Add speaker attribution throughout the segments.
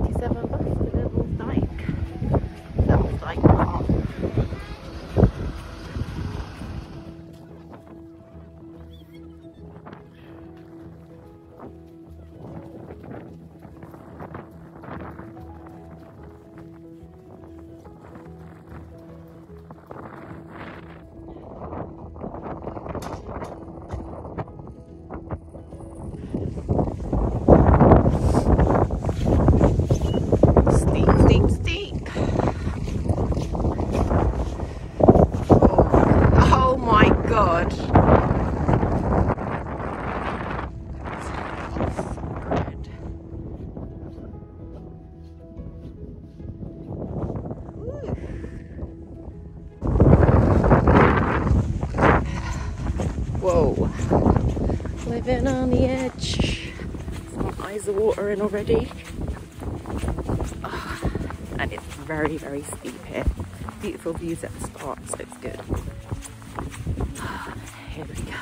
Speaker 1: 187 bus to Devil's Dyke. Devil's Dyke Park. Whoa, living on the edge. My eyes are watering already. Oh, and it's very, very steep here. Beautiful views at the start, so it's good. Oh, here we go.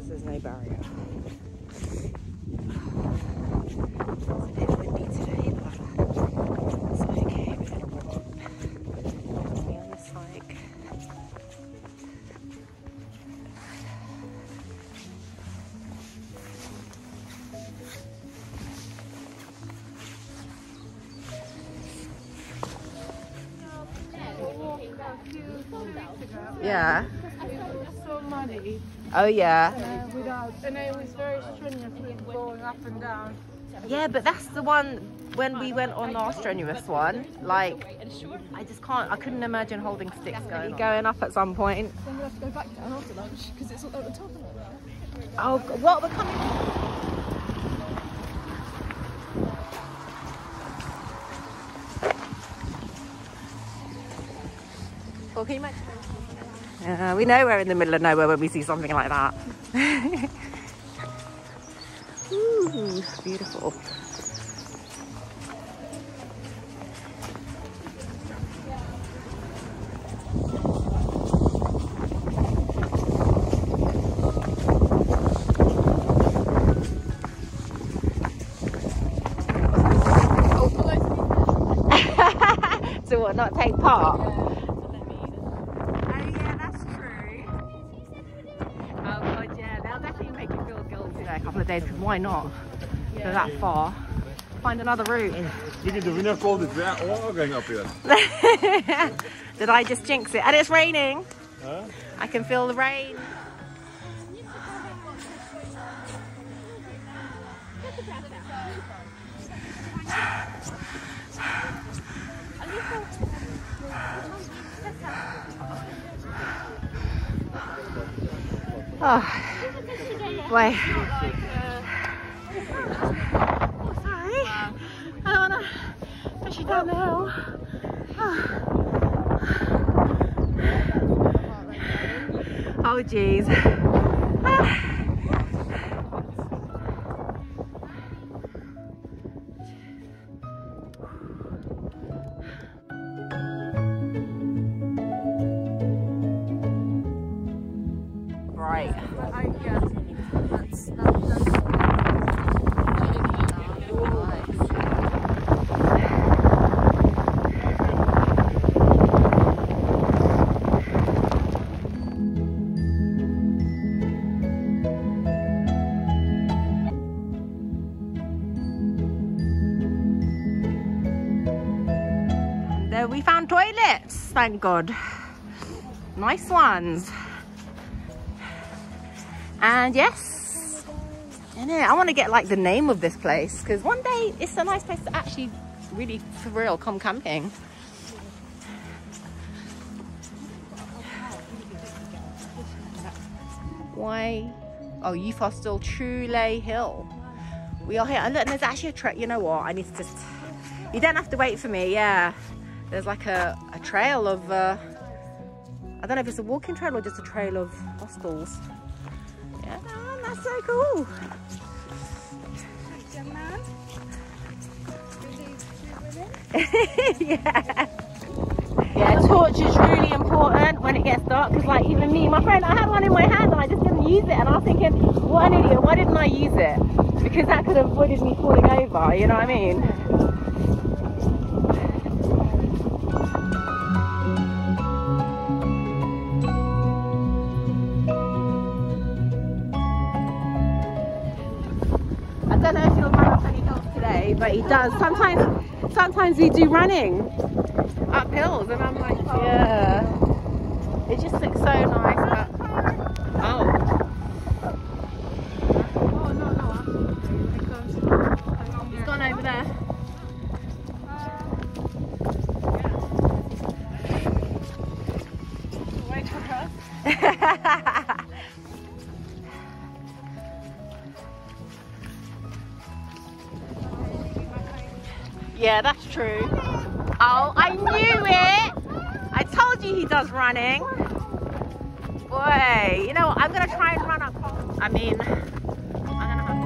Speaker 1: There's no barrier. It's a bit windy today, but it's okay. We're gonna walk on this hike. Yeah.
Speaker 2: So muddy.
Speaker 1: Oh yeah.
Speaker 2: And it was very strenuous going up and down.
Speaker 1: Yeah, but that's the one when we went on our strenuous one. Like, I just can't. I couldn't imagine holding sticks going up at some point.
Speaker 2: Then we'll have to go back down after lunch because it's at the top of it.
Speaker 1: Oh, what? We're coming. Well, can you imagine? We know we're in the middle of nowhere when we see something like that. Ooh, beautiful. So what, not take part? A couple of days, because why not go that far? Find another route. Did I just jinx it? And it's raining. Huh? I can feel the rain. Oh, boy. Sorry, I don't want to push you down the hill. Oh, geez. Right. There we found toilets, thank God. Nice ones. And yes, I want to get like the name of this place, because one day it's a nice place to actually really for real come camping. Why? Oh, Youth Hostel Trulay Hill. We are here. And look, there's actually a trail. You know what? I need to just... You don't have to wait for me, yeah. There's like a trail of... I don't know if it's a walking trail or just a trail of hospitals. Yeah, that's so cool. Yeah. Yeah, torch is really important when it gets dark, because like even me, my friend, I had one in my hand and I just didn't use it, and I was thinking, what an idiot, why didn't I use it? Because that could have avoided me falling over, you know what I mean? I don't know if he'll run up any hills today, but he does. Sometimes we do running up hills, and I'm like, oh. Yeah, it just looks so nice. But, oh no, he's gone over there. Wait for her. Yeah, that's true. Oh, I knew it! I told you he does running. Boy, you know what? I'm gonna try and run up. I mean, I'm gonna have...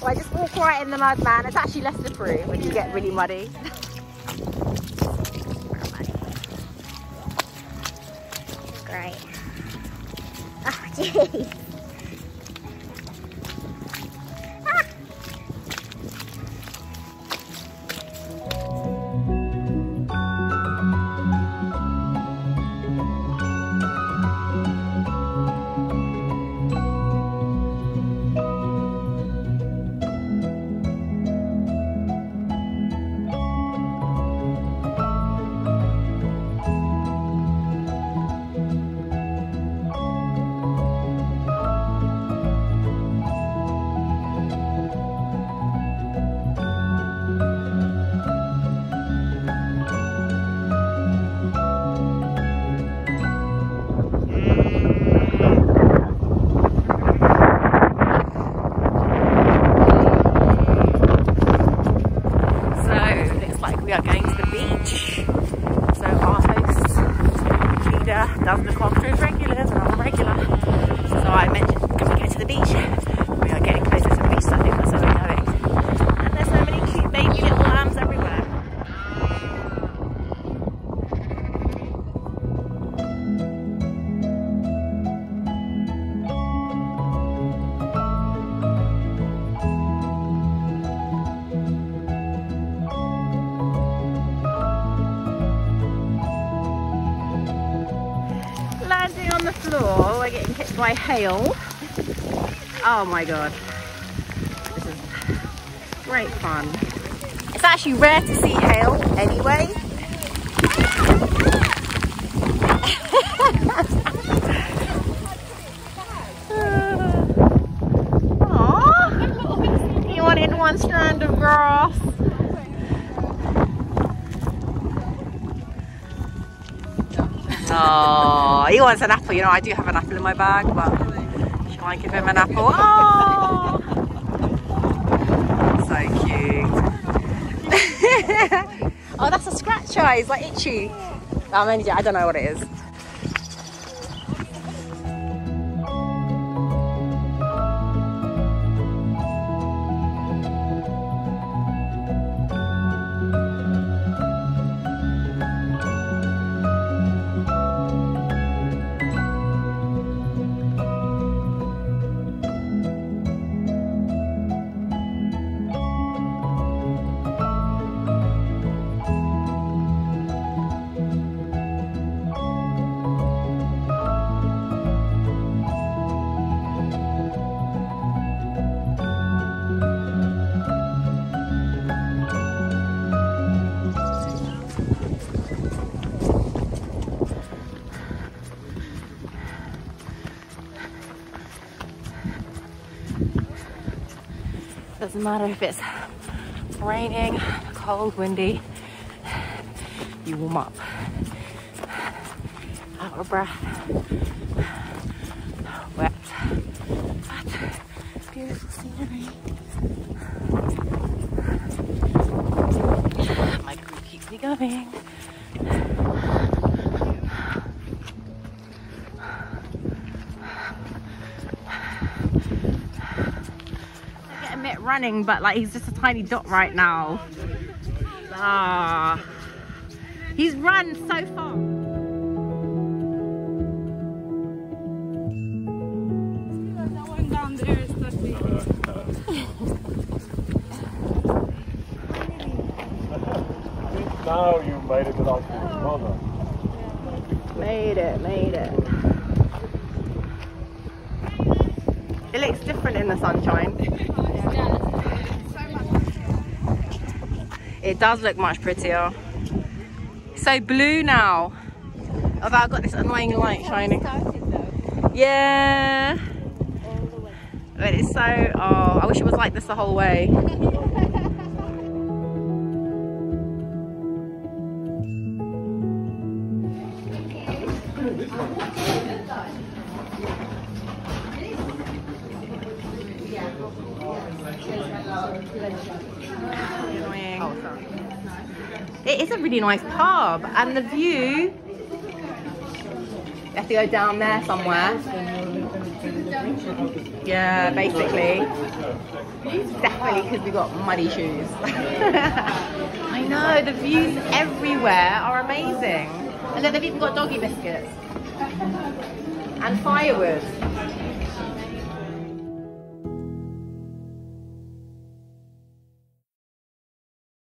Speaker 1: I just walk right in the mud, man. It's actually less slippery when you get really muddy.
Speaker 3: Great. Oh, jeez. We are going to the beach. So our host, leader, does look after his regulars, and I'm a regular. So I mentioned, can we go to the beach? We are getting closer to the beach, so I think that's where we're going. And there's so many cute baby little lambs everywhere. Landing on the floor, we're getting hit by hail. Oh my god, this is great fun. It's actually rare to see hail anyway. Aww, you wanted one strand of grass. Oh, he wants an apple. You know, I do have an apple in my bag, but shall I give him an apple? Oh, so cute. Oh, that's a scratch eye. It's like itchy. I don't know what it is.
Speaker 1: Doesn't matter if it's raining, cold, windy, you warm up. Out of breath, wet, but beautiful scenery. My group keeps me going. Running, but like he's just a tiny dot right now. He's run so far.
Speaker 2: That one down there is lovely.
Speaker 4: Now you made it without your mother.
Speaker 1: Made it. It looks different in the sunshine. It does look much prettier. So blue now. Although I've got this annoying light shining. Yeah. But it's so, I wish it was like this the whole way. Annoying. Oh, sorry. It is a really nice pub, and the view. You have to go down there somewhere. Yeah, basically. Definitely because we got muddy shoes. I know, the views everywhere are amazing. And then they've even got doggy biscuits. And firewood.